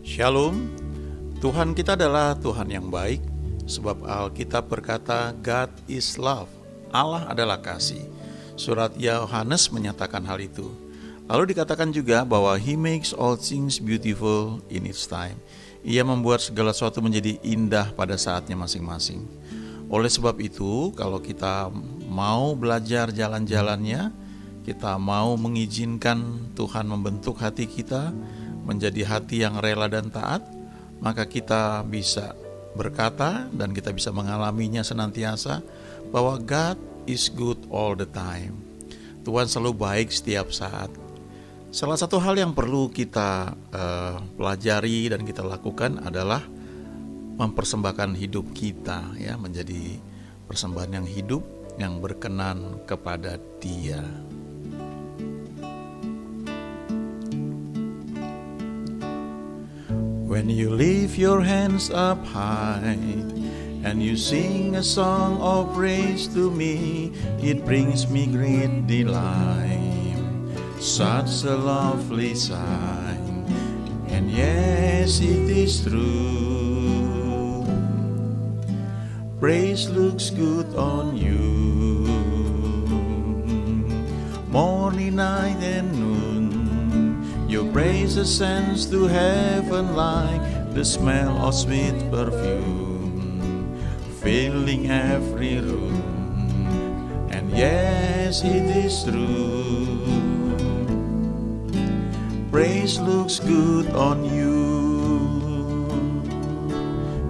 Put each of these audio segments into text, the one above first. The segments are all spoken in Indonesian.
Shalom, Tuhan kita adalah Tuhan yang baik, sebab Alkitab berkata, God is love, Allah adalah kasih. Surat Yohanes menyatakan hal itu. Lalu dikatakan juga bahwa He makes all things beautiful in its time. Ia membuat segala sesuatu menjadi indah pada saatnya masing-masing. Oleh sebab itu, kalau kita mau belajar jalan-jalannya, kita mau mengizinkan Tuhan membentuk hati kita menjadi hati yang rela dan taat, maka kita bisa berkata dan kita bisa mengalaminya senantiasa bahwa God is good all the time. Tuhan selalu baik setiap saat. Salah satu hal yang perlu kita pelajari dan kita lakukan adalah mempersembahkan hidup kita ya, menjadi persembahan yang hidup yang berkenan kepada Dia. When you lift your hands up high and you sing a song of praise to me, it brings me great delight, such a lovely sign, and yes, it is true. Praise looks good on you, morning, night, and noon. Your praise ascends to heaven like the smell of sweet perfume, filling every room. And yes, it is true. Praise looks good on you.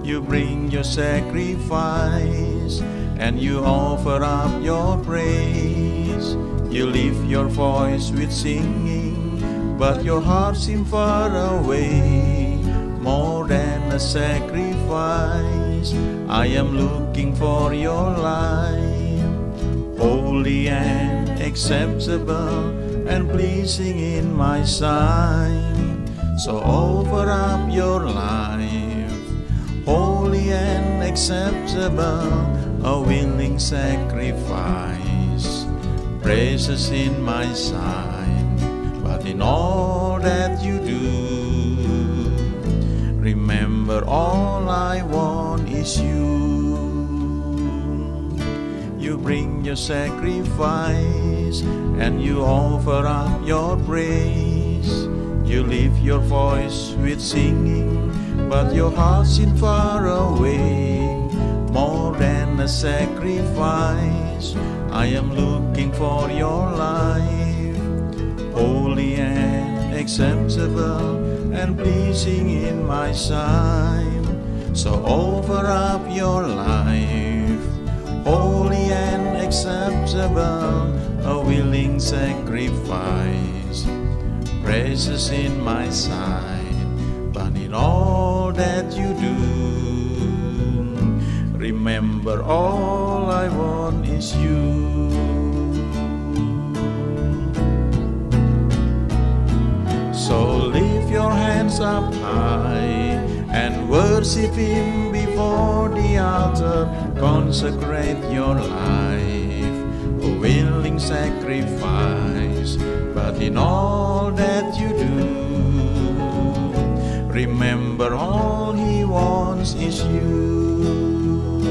You bring your sacrifice and you offer up your praise. You lift your voice with singing, but your heart seems far away, more than a sacrifice. I am looking for your life, holy and acceptable and pleasing in my sight. So offer up your life, holy and acceptable, a willing sacrifice, precious in my sight. But in all that you do, remember all I want is you. You bring your sacrifice and you offer up your praise. You lift your voice with singing, but your heart seems far away, more than a sacrifice. I am looking for your life, holy and acceptable and pleasing in my sight. So offer up your life, holy and acceptable, a willing sacrifice, precious in my sight. But in all that you do, remember all I want is you. So lift your hands up high and worship Him before the altar. Consecrate your life, a willing sacrifice. But in all that you do, remember all He wants is you.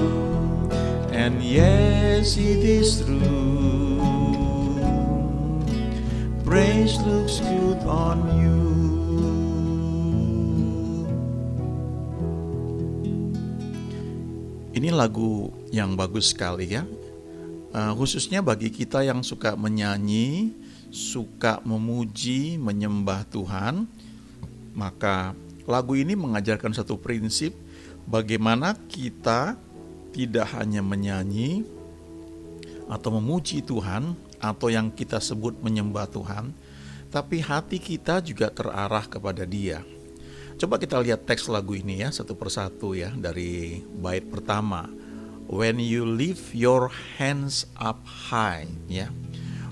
And yes, it is true. Praise looks good on you. Ini lagu yang bagus sekali ya, khususnya bagi kita yang suka menyanyi, suka memuji, menyembah Tuhan. Maka lagu ini mengajarkan satu prinsip bagaimana kita tidak hanya menyanyi atau memuji Tuhan, atau yang kita sebut menyembah Tuhan, tapi hati kita juga terarah kepada Dia. Coba kita lihat teks lagu ini ya, satu persatu ya, dari bait pertama. When you lift your hands up high ya.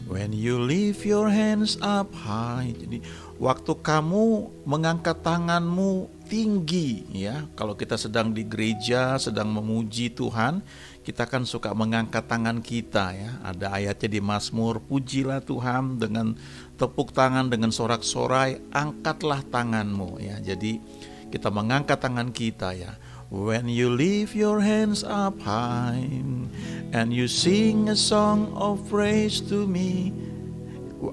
When you lift your hands up high. Jadi waktu kamu mengangkat tanganmu tinggi ya. Kalau kita sedang di gereja, sedang memuji Tuhan, kita kan suka mengangkat tangan kita ya. Ada ayatnya di Mazmur, pujilah Tuhan dengan tepuk tangan, dengan sorak-sorai, angkatlah tanganmu ya. Jadi kita mengangkat tangan kita ya. When you lift your hands up high and you sing a song of praise to me,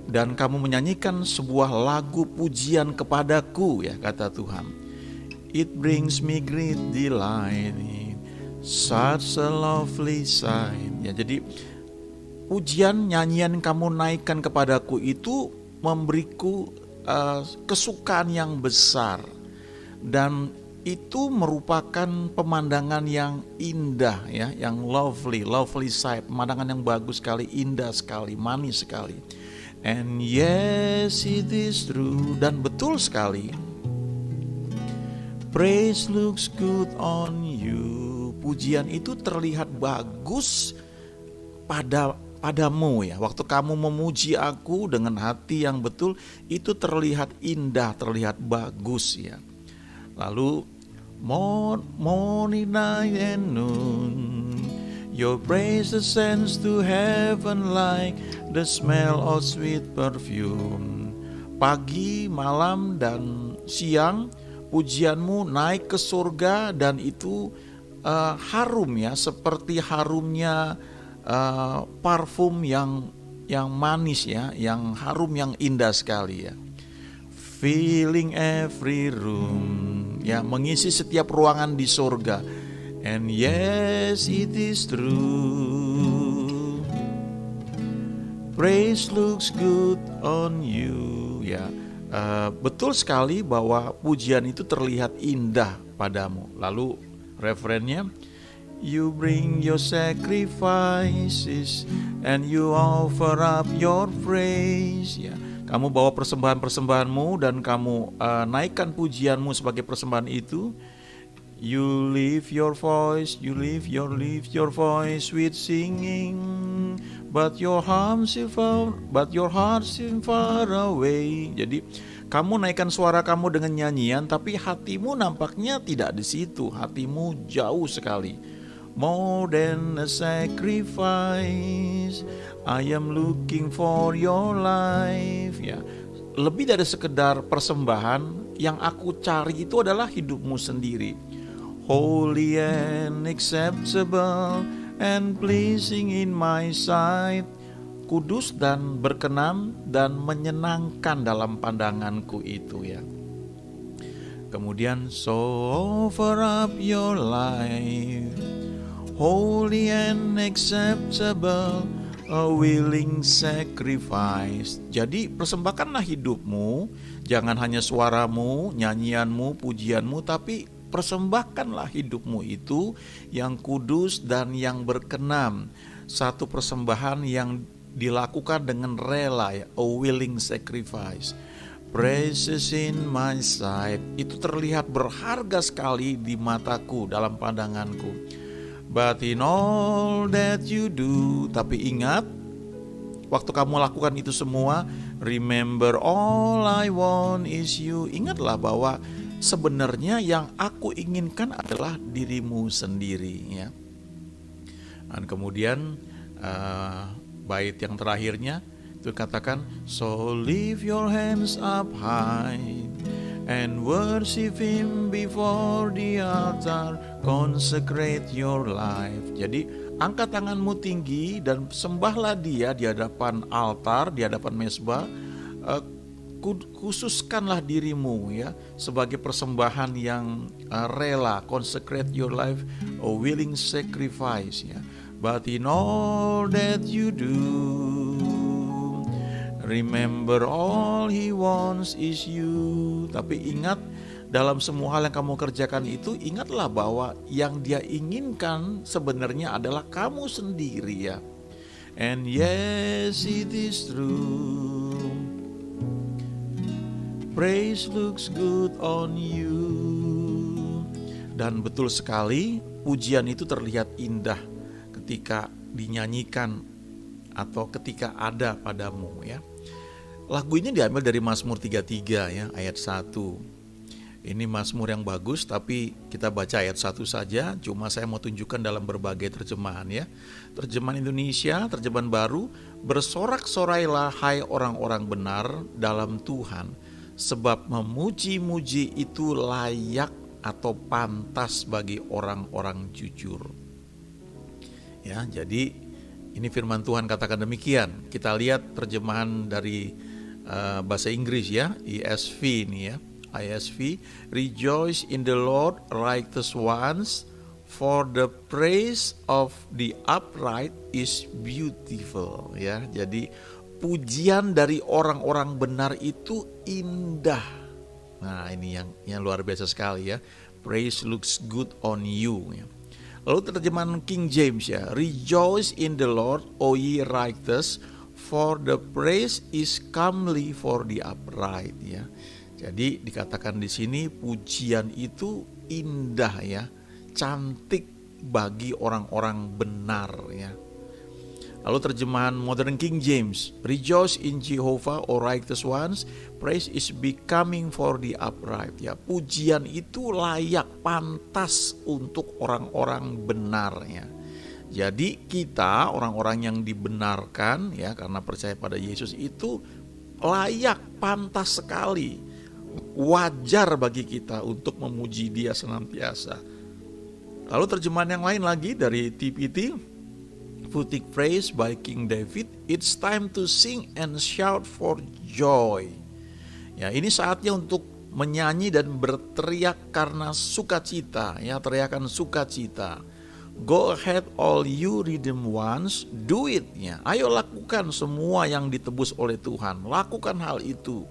dan kamu menyanyikan sebuah lagu pujian kepadaku ya, kata Tuhan. It brings me great delight, such a lovely sight. Ya, jadi pujian, nyanyian kamu naikkan kepadaku itu memberiku kesukaan yang besar, dan itu merupakan pemandangan yang indah ya, yang lovely sight, pemandangan yang bagus sekali, indah sekali, manis sekali. And yes, it is true, dan betul sekali. Praise looks good on you. Pujian itu terlihat bagus padamu ya. Waktu kamu memuji aku dengan hati yang betul, itu terlihat indah, terlihat bagus ya. Lalu morning, night and noon, your praise ascends to heaven like the smell of sweet perfume. Pagi, malam, dan siang pujianmu naik ke surga, dan itu harum ya, seperti harumnya parfum yang manis ya, yang harum, yang indah sekali ya. Filling every room ya, mengisi setiap ruangan di surga. And yes, it is true. Praise looks good on you ya. Betul sekali bahwa pujian itu terlihat indah padamu. Lalu referennya, you bring your sacrifices and you offer up your praise ya. Kamu bawa persembahan-persembahanmu dan kamu naikkan pujianmu sebagai persembahan itu. You lift your voice with singing, but your heart seem far away. Jadi kamu naikkan suara kamu dengan nyanyian, tapi hatimu nampaknya tidak di situ. Hatimu jauh sekali. More than a sacrifice, I am looking for your life. Ya, lebih dari sekedar persembahan, yang aku cari itu adalah hidupmu sendiri. Holy and acceptable and pleasing in my sight. Kudus dan berkenan dan menyenangkan dalam pandanganku itu ya. Kemudian so offer up your life, holy and acceptable, a willing sacrifice. Jadi persembahkanlah hidupmu, jangan hanya suaramu, nyanyianmu, pujianmu, tapi persembahkanlah hidupmu itu yang kudus dan yang berkenan. Satu persembahan yang dilakukan dengan rela ya, a willing sacrifice. Precious in my sight, itu terlihat berharga sekali di mataku, dalam pandanganku. But in all that you do, tapi ingat, waktu kamu lakukan itu semua, remember all I want is you. Ingatlah bahwa sebenarnya yang aku inginkan adalah dirimu sendiri ya. Dan kemudian bait yang terakhirnya itu katakan, so lift your hands up high and worship him before the altar, consecrate your life. Jadi angkat tanganmu tinggi dan sembahlah dia di hadapan altar, di hadapan mezbah. Khususkanlah dirimu ya sebagai persembahan yang rela, consecrate your life, a willing sacrifice ya. But in all that you do, remember all he wants is you. Tapi ingat, dalam semua hal yang kamu kerjakan itu, ingatlah bahwa yang dia inginkan sebenarnya adalah kamu sendiri ya. And yes, it is true. Praise looks good on you. Dan betul sekali, pujian itu terlihat indah ketika dinyanyikan atau ketika ada padamu ya. Lagu ini diambil dari Mazmur 33 ya, ayat 1. Ini Mazmur yang bagus, tapi kita baca ayat 1 saja. Cuma saya mau tunjukkan dalam berbagai terjemahan ya. Terjemahan Indonesia, terjemahan baru, bersorak-sorailah hai orang-orang benar dalam Tuhan. sebab memuji-muji itu layak atau pantas bagi orang-orang jujur. Ya, jadi ini firman Tuhan katakan demikian. Kita lihat terjemahan dari bahasa Inggris ya, ESV ini ya. ISV, rejoice in the Lord, righteous ones, for the praise of the upright is beautiful. Ya, jadi pujian dari orang-orang benar itu indah. Nah, ini yang luar biasa sekali ya. Praise looks good on you ya. Lalu terjemahan King James ya, rejoice in the Lord, O ye righteous, for the praise is comely for the upright ya. Jadi dikatakan di sini pujian itu indah ya, cantik bagi orang-orang benar ya. Lalu terjemahan Modern King James, rejoice in Jehovah, O righteous ones, praise is becoming for the upright ya. Pujian itu layak, pantas untuk orang-orang benar ya. Jadi kita orang-orang yang dibenarkan ya karena percaya pada Yesus itu layak, pantas sekali, wajar bagi kita untuk memuji Dia senantiasa. Lalu terjemahan yang lain lagi dari TPT, Putting Praise by King David, it's time to sing and shout for joy. Ya, ini saatnya untuk menyanyi dan berteriak karena sukacita, ya, teriakan sukacita. Go ahead all you redeemed ones, do it ya. Ayo lakukan semua yang ditebus oleh Tuhan, lakukan hal itu.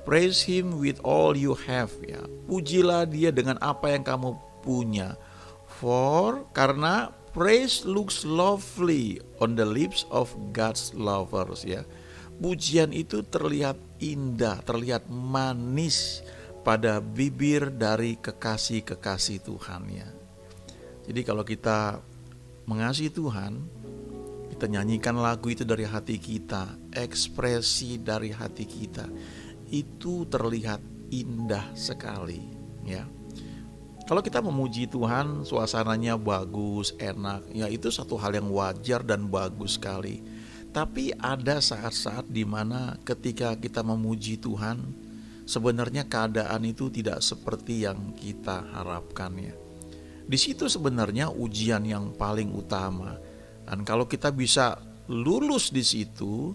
Praise him with all you have ya. Pujilah Dia dengan apa yang kamu punya. Karena praise looks lovely on the lips of God's lovers ya. Pujian itu terlihat indah, terlihat manis pada bibir dari kekasih-kekasih Tuhan ya. Jadi kalau kita mengasihi Tuhan, kita nyanyikan lagu itu dari hati kita, ekspresi dari hati kita, itu terlihat indah sekali ya. Kalau kita memuji Tuhan, suasananya bagus, enak, ya itu satu hal yang wajar dan bagus sekali. Tapi ada saat-saat di mana ketika kita memuji Tuhan, sebenarnya keadaan itu tidak seperti yang kita harapkan ya. Di situ sebenarnya ujian yang paling utama. Dan kalau kita bisa lulus di situ,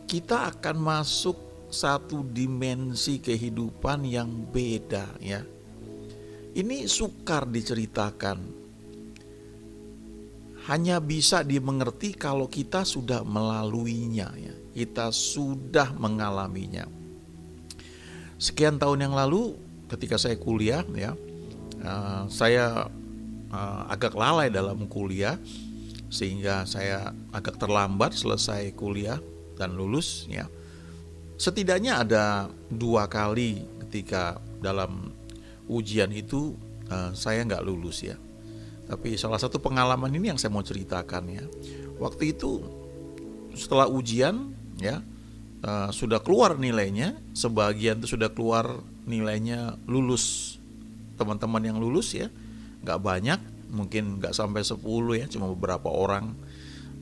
kita akan masuk satu dimensi kehidupan yang beda ya. Ini sukar diceritakan. Hanya bisa dimengerti kalau kita sudah melaluinya ya. Kita sudah mengalaminya. Sekian tahun yang lalu ketika saya kuliah ya, saya agak lalai dalam kuliah sehingga saya agak terlambat selesai kuliah dan lulus ya. Setidaknya ada 2 kali ketika dalam ujian itu saya nggak lulus ya. Tapi salah satu pengalaman ini yang saya mau ceritakan ya. Waktu itu setelah ujian ya, sudah keluar nilainya, sebagian itu sudah keluar nilainya lulus. Teman-teman yang lulus ya, nggak banyak, mungkin nggak sampai 10 ya, cuma beberapa orang.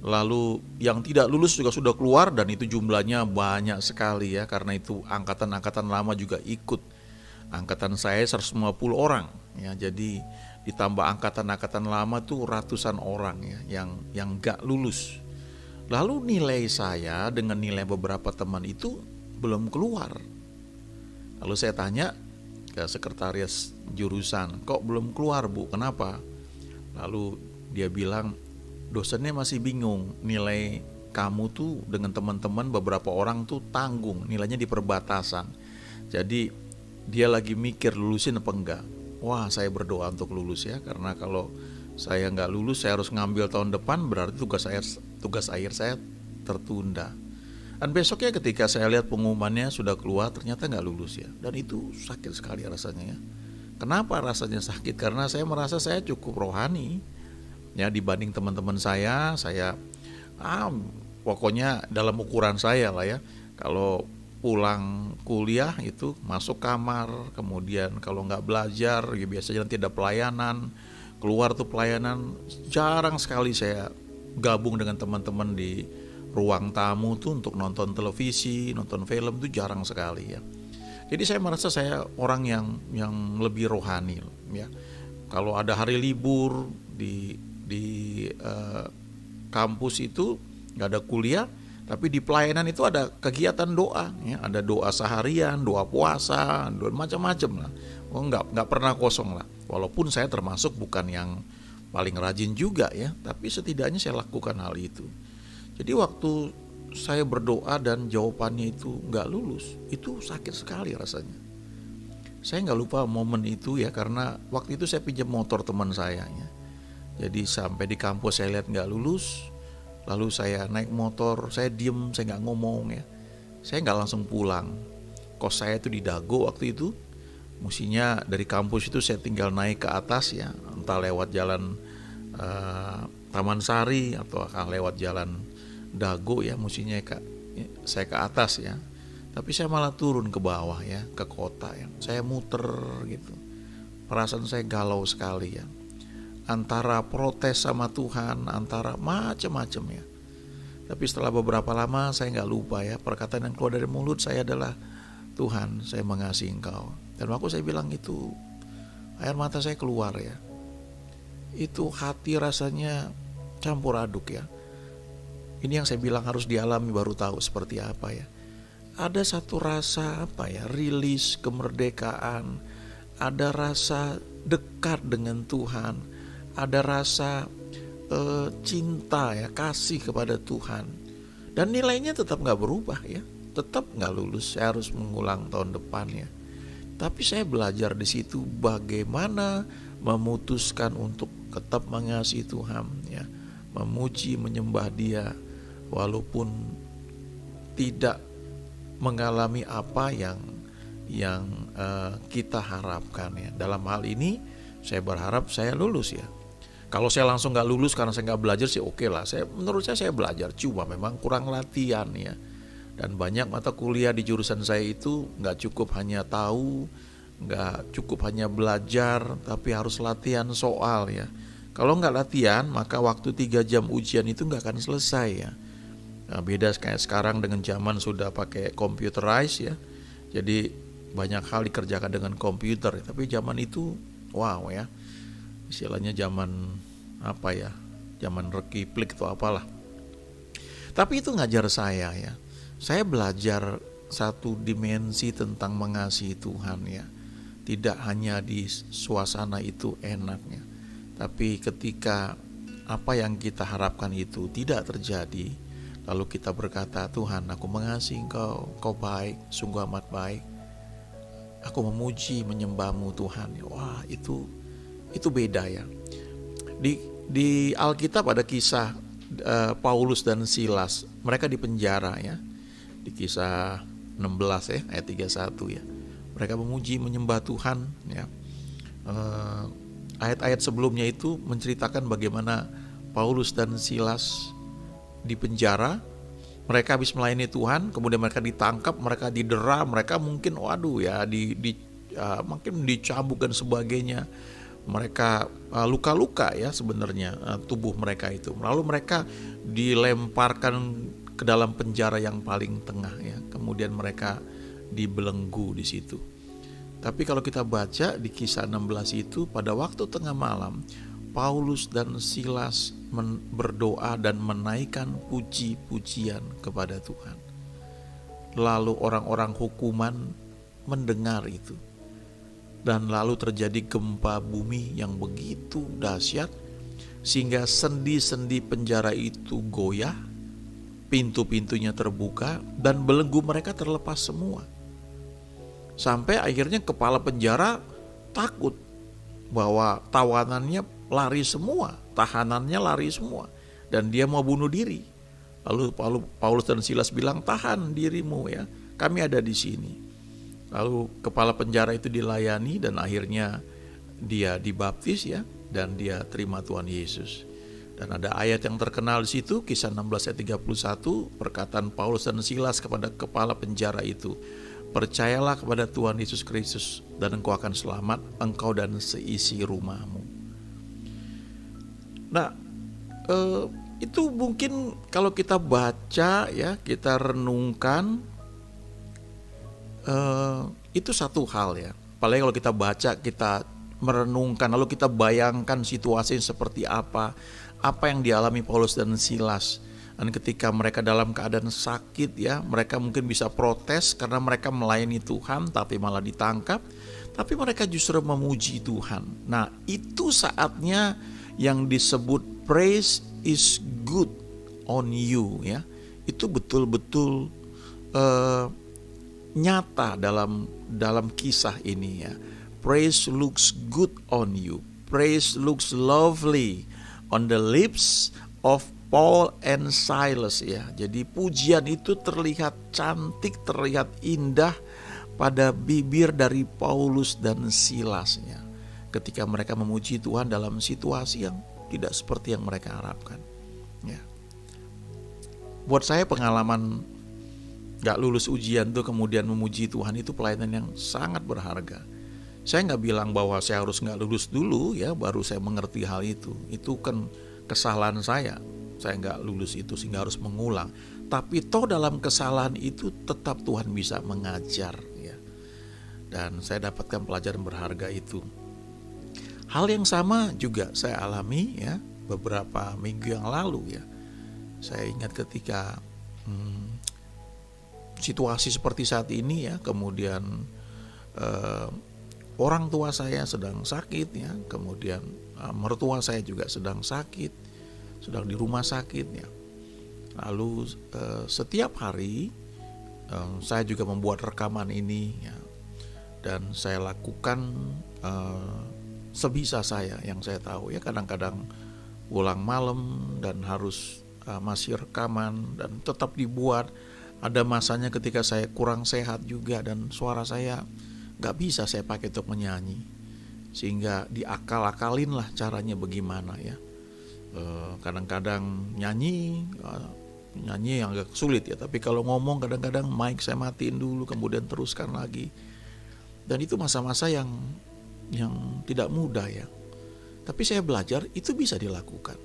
Lalu yang tidak lulus juga sudah keluar dan itu jumlahnya banyak sekali ya, karena itu angkatan-angkatan lama juga ikut. Angkatan saya 150 orang ya, jadi ditambah angkatan-angkatan lama tuh ratusan orang ya yang gak lulus. Lalu nilai saya dengan nilai beberapa teman itu belum keluar. Lalu saya tanya ke sekretaris jurusan, kok belum keluar Bu, kenapa? Lalu dia bilang, dosennya masih bingung, nilai kamu tuh dengan teman-teman beberapa orang tuh tanggung, nilainya di perbatasan. Jadi dia lagi mikir lulusin apa enggak. Wah, saya berdoa untuk lulus ya, karena kalau saya nggak lulus saya harus ngambil tahun depan, berarti tugas akhir saya tertunda. Dan besoknya ketika saya lihat pengumumannya sudah keluar, ternyata nggak lulus ya, dan itu sakit sekali rasanya ya. Kenapa rasanya sakit? Karena saya merasa saya cukup rohani ya dibanding teman-teman saya pokoknya dalam ukuran saya lah ya. Kalau pulang kuliah itu masuk kamar, kemudian kalau nggak belajar ya biasanya nanti ada pelayanan, keluar tuh pelayanan, jarang sekali saya gabung dengan teman-teman di ruang tamu tuh untuk nonton televisi, nonton film tuh jarang sekali ya. Jadi saya merasa saya orang yang lebih rohani ya. Kalau ada hari libur di kampus itu nggak ada kuliah, tapi di pelayanan itu ada kegiatan doa ya, ada doa seharian, doa puasa, doa macam-macam lah. Nggak pernah kosong lah. Walaupun saya termasuk bukan yang paling rajin juga ya, tapi setidaknya saya lakukan hal itu. Jadi waktu saya berdoa dan jawabannya itu nggak lulus, itu sakit sekali rasanya. Saya nggak lupa momen itu ya, karena waktu itu saya pinjam motor teman saya ya. Jadi sampai di kampus saya lihat nggak lulus, lalu saya naik motor, saya diem, saya nggak ngomong ya. Saya nggak langsung pulang. Kos saya itu di Dago waktu itu. Mestinya dari kampus itu saya tinggal naik ke atas ya, entah lewat jalan Taman Sari atau akan lewat jalan Dago ya, mestinya saya ke atas ya. Tapi saya malah turun ke bawah ya, ke kota ya. Saya muter gitu. Perasaan saya galau sekali ya. Antara protes sama Tuhan, antara macam-macam ya. Tapi setelah beberapa lama saya nggak lupa ya, perkataan yang keluar dari mulut saya adalah, Tuhan, saya mengasihi Engkau. Dan waktu saya bilang itu, air mata saya keluar ya. Itu hati rasanya campur aduk ya. Ini yang saya bilang harus dialami baru tahu seperti apa ya. Ada satu rasa apa ya, rilis kemerdekaan, ada rasa dekat dengan Tuhan, ada rasa cinta ya, kasih kepada Tuhan. Dan nilainya tetap gak berubah ya, tetap gak lulus, saya harus mengulang tahun depan ya. Tapi saya belajar di situ bagaimana memutuskan untuk tetap mengasihi Tuhan ya, memuji, menyembah Dia walaupun tidak mengalami apa yang kita harapkan ya. Dalam hal ini saya berharap saya lulus ya. Kalau saya langsung nggak lulus karena saya nggak belajar sih oke lah. Menurut saya belajar, cuma memang kurang latihan ya. Dan banyak mata kuliah di jurusan saya itu nggak cukup hanya tahu, nggak cukup hanya belajar, tapi harus latihan soal ya. Kalau nggak latihan, maka waktu 3 jam ujian itu nggak akan selesai ya. Nah, beda kayak sekarang dengan zaman sudah pakai computerized ya. Jadi banyak hal dikerjakan dengan komputer. Tapi zaman itu wow ya. Istilahnya zaman apa ya? Zaman rekiplik atau apalah. Tapi itu ngajar saya ya. Saya belajar satu dimensi tentang mengasihi Tuhan ya. Tidak hanya di suasana itu enaknya, tapi ketika apa yang kita harapkan itu tidak terjadi, lalu kita berkata, Tuhan, aku mengasihi Engkau, Engkau baik, sungguh amat baik. Aku memuji, menyembahmu Tuhan. Wah, itu beda ya. Di Alkitab ada kisah Paulus dan Silas. Mereka di penjara ya. Di kisah 16 ya, ayat 31 ya. Mereka memuji, menyembah Tuhan ya. Ayat-ayat sebelumnya itu menceritakan bagaimana Paulus dan Silas di penjara. Mereka habis melayani Tuhan, kemudian mereka ditangkap, mereka didera, mereka mungkin waduh ya mungkin dicambuk dan sebagainya. Mereka luka-luka ya sebenarnya tubuh mereka itu. Lalu mereka dilemparkan ke dalam penjara yang paling tengah ya. Kemudian mereka dibelenggu di situ. Tapi kalau kita baca di kisah 16 itu, pada waktu tengah malam Paulus dan Silas berdoa dan menaikkan puji-pujian kepada Tuhan. Lalu orang-orang hukuman mendengar itu. Dan lalu terjadi gempa bumi yang begitu dahsyat sehingga sendi-sendi penjara itu goyah, pintu-pintunya terbuka dan belenggu mereka terlepas semua. Sampai akhirnya kepala penjara takut bahwa tahanannya lari semua, dan dia mau bunuh diri. Lalu Paulus dan Silas bilang, tahan dirimu ya, kami ada di sini. Lalu kepala penjara itu dilayani dan akhirnya dia dibaptis ya, dan dia terima Tuhan Yesus. Dan ada ayat yang terkenal di situ, kisah 16 ayat 31, perkataan Paulus dan Silas kepada kepala penjara itu, percayalah kepada Tuhan Yesus Kristus dan engkau akan selamat, engkau dan seisi rumahmu. Nah, Itu mungkin kalau kita baca ya, kita renungkan, itu satu hal ya. Apalagi kalau kita baca, kita merenungkan, lalu kita bayangkan situasi seperti apa yang dialami Paulus dan Silas. Dan ketika mereka dalam keadaan sakit ya, mereka mungkin bisa protes karena mereka melayani Tuhan tapi malah ditangkap, tapi mereka justru memuji Tuhan. Nah, itu saatnya yang disebut praise is good on you ya. Itu betul-betul nyata dalam kisah ini ya. Praise looks good on you. Praise looks lovely on the lips of Paul and Silas ya. Jadi pujian itu terlihat cantik, terlihat indah pada bibir dari Paulus dan Silasnya ketika mereka memuji Tuhan dalam situasi yang tidak seperti yang mereka harapkan ya. Buat saya pengalaman gak lulus ujian tuh kemudian memuji Tuhan itu pelayanan yang sangat berharga. Saya gak bilang bahwa saya harus gak lulus dulu ya baru saya mengerti hal itu. Itu kan kesalahan saya gak lulus itu sehingga harus mengulang. Tapi toh dalam kesalahan itu tetap Tuhan bisa mengajar ya. Dan saya dapatkan pelajaran berharga itu. Hal yang sama juga saya alami ya beberapa minggu yang lalu ya. Saya ingat ketika situasi seperti saat ini ya, kemudian orang tua saya sedang sakit ya, kemudian mertua saya juga sedang sakit, sedang di rumah sakit ya. Lalu setiap hari saya juga membuat rekaman ini ya, dan saya lakukan sebisa saya yang saya tahu ya. Kadang-kadang pulang malam dan harus masih rekaman dan tetap dibuat. Ada masanya ketika saya kurang sehat juga dan suara saya gak bisa saya pakai untuk menyanyi, sehingga diakal-akalin lah caranya bagaimana ya. Kadang-kadang nyanyi yang agak sulit ya, tapi kalau ngomong kadang-kadang mic saya matiin dulu kemudian teruskan lagi. Dan itu masa-masa yang tidak mudah ya. Tapi saya belajar itu bisa dilakukan.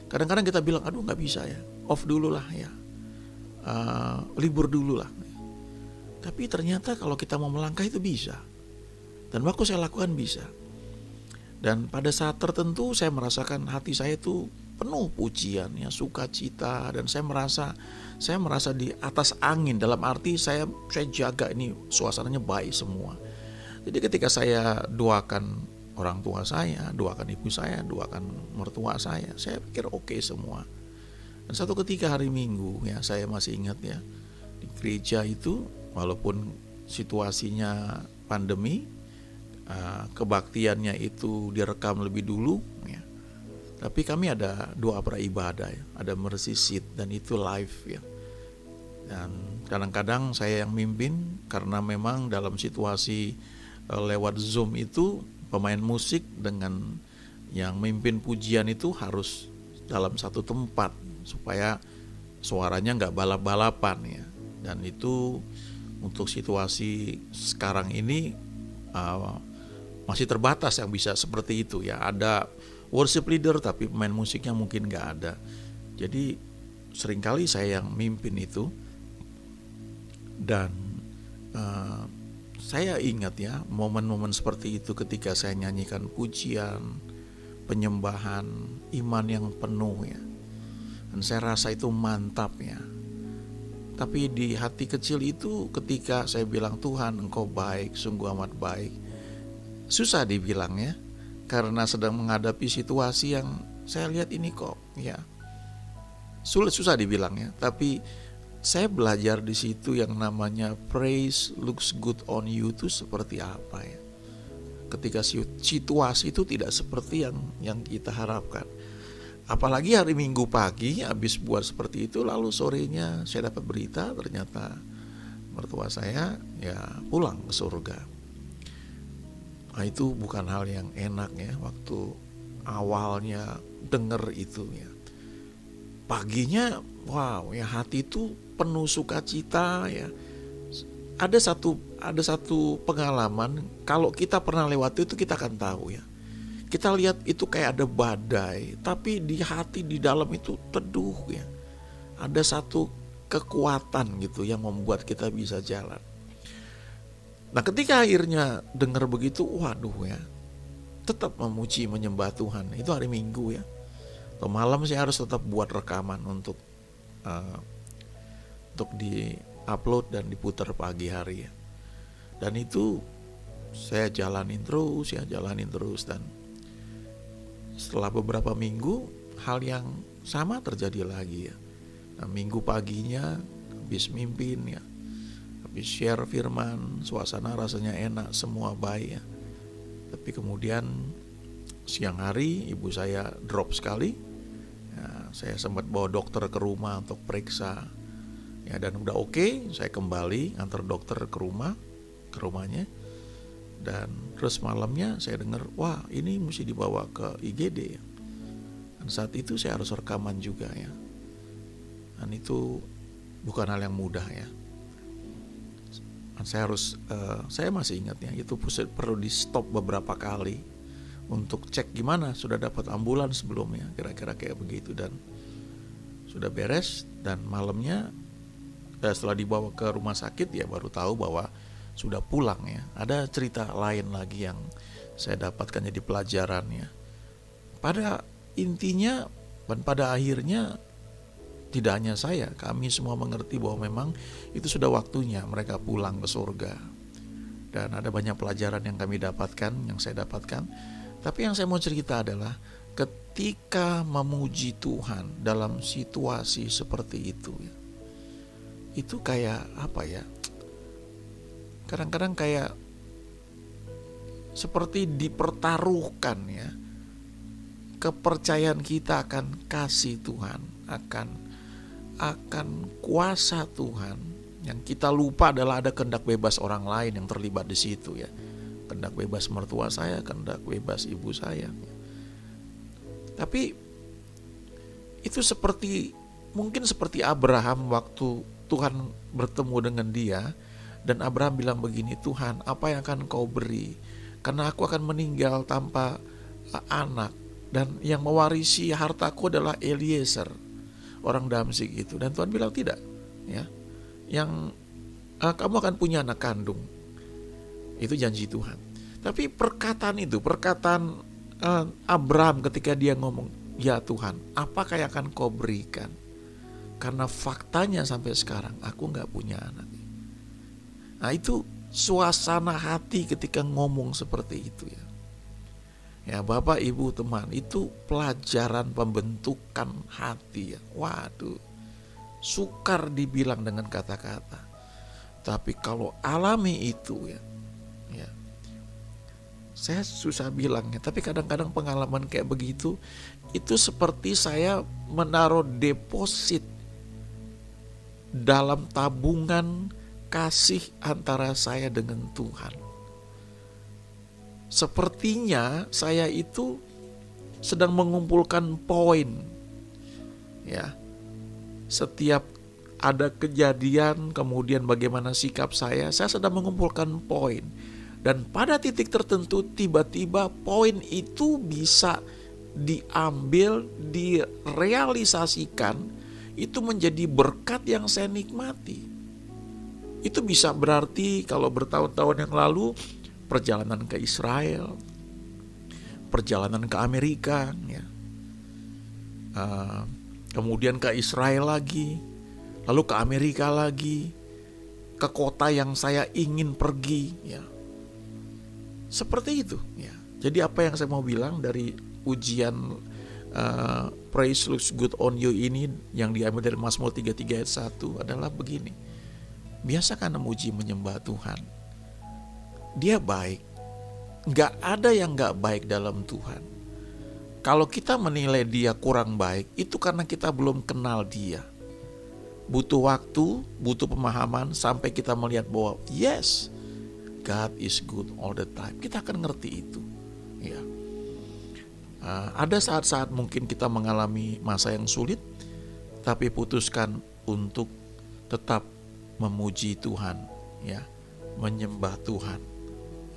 Kadang-kadang kita bilang aduh gak bisa ya, off dulu lah ya, libur dulu lah. Tapi ternyata kalau kita mau melangkah itu bisa. Dan waktu saya lakukan bisa. Dan pada saat tertentu saya merasakan hati saya itu penuh pujian ya, sukacita, dan saya merasa di atas angin, dalam arti saya jaga ini suasananya baik semua. Jadi ketika saya doakan orang tua saya, doakan ibu saya, doakan mertua saya pikir oke semua. Dan satu ketika hari Minggu ya, saya masih ingat ya, di gereja itu walaupun situasinya pandemi, kebaktiannya itu direkam lebih dulu ya, tapi kami ada doa praibadah ya, ada mercy seat dan itu live ya. Dan kadang-kadang saya yang mimpin karena memang dalam situasi lewat Zoom itu pemain musik dengan yang mimpin pujian itu harus dalam satu tempat supaya suaranya nggak balap-balapan ya. Dan itu untuk situasi sekarang ini masih terbatas yang bisa seperti itu ya. Ada worship leader tapi pemain musiknya mungkin nggak ada. Jadi seringkali saya yang mimpin itu. Dan saya ingat ya momen-momen seperti itu ketika saya nyanyikan pujian, penyembahan, iman yang penuh ya. Dan saya rasa itu mantap ya. Tapi di hati kecil itu ketika saya bilang Tuhan engkau baik, sungguh amat baik, susah dibilangnya karena sedang menghadapi situasi yang saya lihat ini kok ya susah dibilangnya. Tapi saya belajar di situ yang namanya praise looks good on you itu seperti apa ya. Ketika situasi itu tidak seperti yang kita harapkan. Apalagi hari Minggu pagi habis buat seperti itu, lalu sorenya saya dapat berita ternyata mertua saya ya pulang ke surga. Nah, itu bukan hal yang enak ya waktu awalnya dengar itu ya. Paginya wow ya, hati itu penuh sukacita ya. Ada satu pengalaman, kalau kita pernah lewat itu kita akan tahu ya. Kita lihat itu kayak ada badai, tapi di hati di dalam itu teduh ya. Ada satu kekuatan gitu yang membuat kita bisa jalan. Nah ketika akhirnya dengar begitu, waduh ya, tetap memuji menyembah Tuhan. Itu hari Minggu ya. Atau malam saya harus tetap buat rekaman untuk di-upload dan diputar pagi hari ya. Dan itu saya jalanin terus dan setelah beberapa minggu hal yang sama terjadi lagi ya. Nah, minggu paginya habis mimpin ya, habis share firman, suasana rasanya enak, semua baik ya. Tapi kemudian siang hari ibu saya drop sekali ya, saya sempat bawa dokter ke rumah untuk periksa ya, dan udah oke, saya kembali antar dokter ke rumahnya. Dan terus malamnya saya dengar, wah ini mesti dibawa ke IGD ya. Dan saat itu saya harus rekaman juga ya. Dan itu bukan hal yang mudah ya. Dan saya masih ingat ya, itu perlu di stop beberapa kali untuk cek gimana, sudah dapat ambulans belum ya, kira-kira kayak begitu. Dan sudah beres, dan malamnya setelah dibawa ke rumah sakit ya baru tahu bahwa sudah pulang ya. Ada cerita lain lagi yang saya dapatkan jadi pelajaran ya. Pada intinya dan pada akhirnya tidak hanya saya, kami semua mengerti bahwa memang itu sudah waktunya mereka pulang ke surga. Dan ada banyak pelajaran yang kami dapatkan, yang saya dapatkan. Tapi yang saya mau cerita adalah ketika memuji Tuhan dalam situasi seperti itu ya, itu kayak apa ya, kadang-kadang kayak seperti dipertaruhkan ya, kepercayaan kita akan kasih Tuhan, akan kuasa Tuhan. Yang kita lupa adalah ada kehendak bebas orang lain yang terlibat di situ ya. Kehendak bebas mertua saya, kehendak bebas ibu saya. Tapi itu mungkin seperti Abraham waktu Tuhan bertemu dengan dia, dan Abraham bilang begini, Tuhan, apa yang akan kau beri? Karena aku akan meninggal tanpa anak, dan yang mewarisi hartaku adalah Eliezer, orang Damsyik itu. Dan Tuhan bilang tidak ya, yang kamu akan punya anak kandung. Itu janji Tuhan. Tapi perkataan Abraham ketika dia ngomong, ya Tuhan, apakah yang akan kau berikan? Karena faktanya sampai sekarang aku gak punya anak. Nah itu suasana hati ketika ngomong seperti itu ya. Ya Bapak Ibu teman, itu pelajaran pembentukan hati ya. Waduh, sukar dibilang dengan kata-kata. Tapi kalau alami itu ya, saya susah bilangnya. Tapi kadang-kadang pengalaman kayak begitu, itu seperti saya menaruh deposit dalam tabungan kasih antara saya dengan Tuhan. Sepertinya saya itu sedang mengumpulkan poin ya. Setiap ada kejadian, kemudian bagaimana sikap saya sedang mengumpulkan poin. Dan pada titik tertentu tiba-tiba poin itu bisa diambil, direalisasikan, itu menjadi berkat yang saya nikmati. Itu bisa berarti kalau bertahun-tahun yang lalu perjalanan ke Israel, perjalanan ke Amerika ya. Kemudian ke Israel lagi, lalu ke Amerika lagi, ke kota yang saya ingin pergi ya. Seperti itu ya. Jadi apa yang saya mau bilang dari ujian Praise Looks Good on You ini yang diambil dari Mazmur 33 ayat 1 adalah begini. Biasakan memuji menyembah Tuhan. Dia baik. Gak ada yang gak baik dalam Tuhan. Kalau kita menilai dia kurang baik, itu karena kita belum kenal dia. Butuh waktu, butuh pemahaman sampai kita melihat bahwa yes, God is good all the time. Kita akan ngerti itu ya. Ada saat-saat mungkin kita mengalami masa yang sulit, tapi putuskan untuk tetap memuji Tuhan ya, menyembah Tuhan.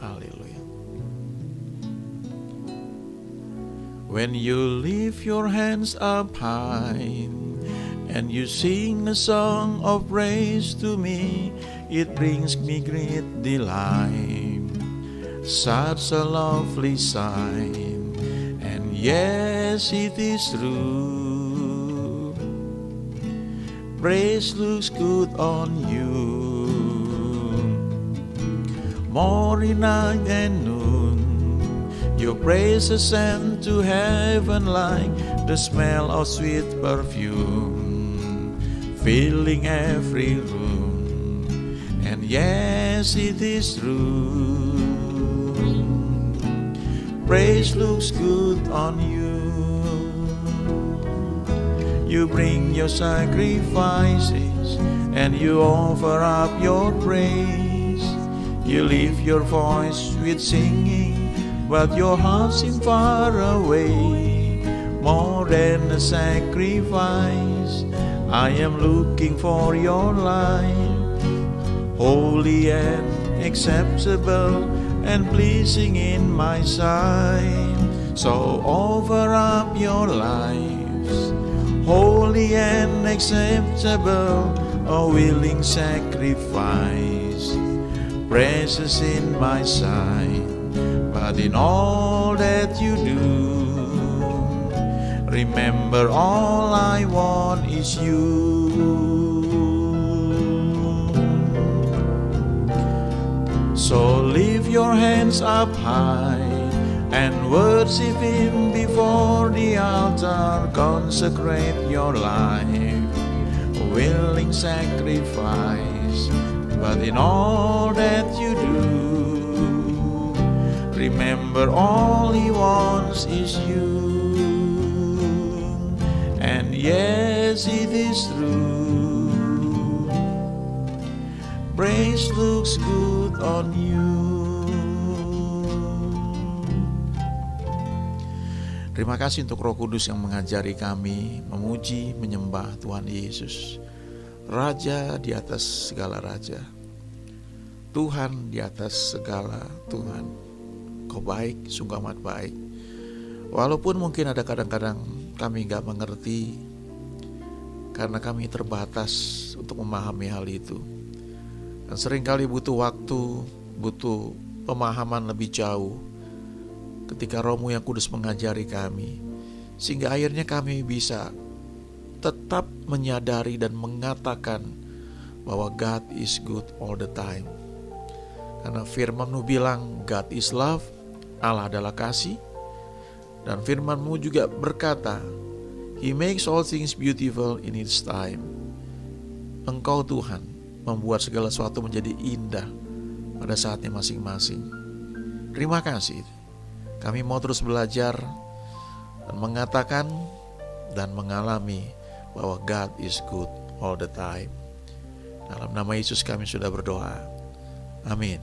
Haleluya. When you lift your hands up high and you sing a song of praise to me, it brings me great delight. Such a lovely sign, and yes, it is true. Praise looks good on you. Morning, night, and noon, your praise ascend to heaven like the smell of sweet perfume, filling every room. And yes, it is true. Praise looks good on you. You bring your sacrifices and you offer up your praise. You lift your voice with singing, but your heart seems far away. More than a sacrifice, I am looking for your life, holy and acceptable and pleasing in my sight. So offer up your lives, holy and acceptable, a willing sacrifice, precious in my sight. But in all that you do, remember all I want is you. So lift your hands up high and worship Him before the altar. Consecrate your life, a willing sacrifice. But in all that you do, remember all He wants is you. And yes, it is true. Praise looks good on you. Terima kasih untuk Roh Kudus yang mengajari kami memuji, menyembah Tuhan Yesus, Raja di atas segala raja, Tuhan di atas segala Tuhan. Kau baik, sungguh amat baik. Walaupun mungkin ada kadang-kadang kami gak mengerti, karena kami terbatas untuk memahami hal itu. Dan seringkali butuh waktu, butuh pemahaman lebih jauh ketika Roh-Mu yang kudus mengajari kami, sehingga akhirnya kami bisa tetap menyadari dan mengatakan bahwa God is good all the time. Karena firman-Mu bilang God is love, Allah adalah kasih. Dan firman-Mu juga berkata, He makes all things beautiful in its time. Engkau Tuhan membuat segala sesuatu menjadi indah pada saatnya masing-masing. Terima kasih. Kami mau terus belajar dan mengatakan dan mengalami bahwa God is good all the time. Dalam nama Yesus kami sudah berdoa. Amin.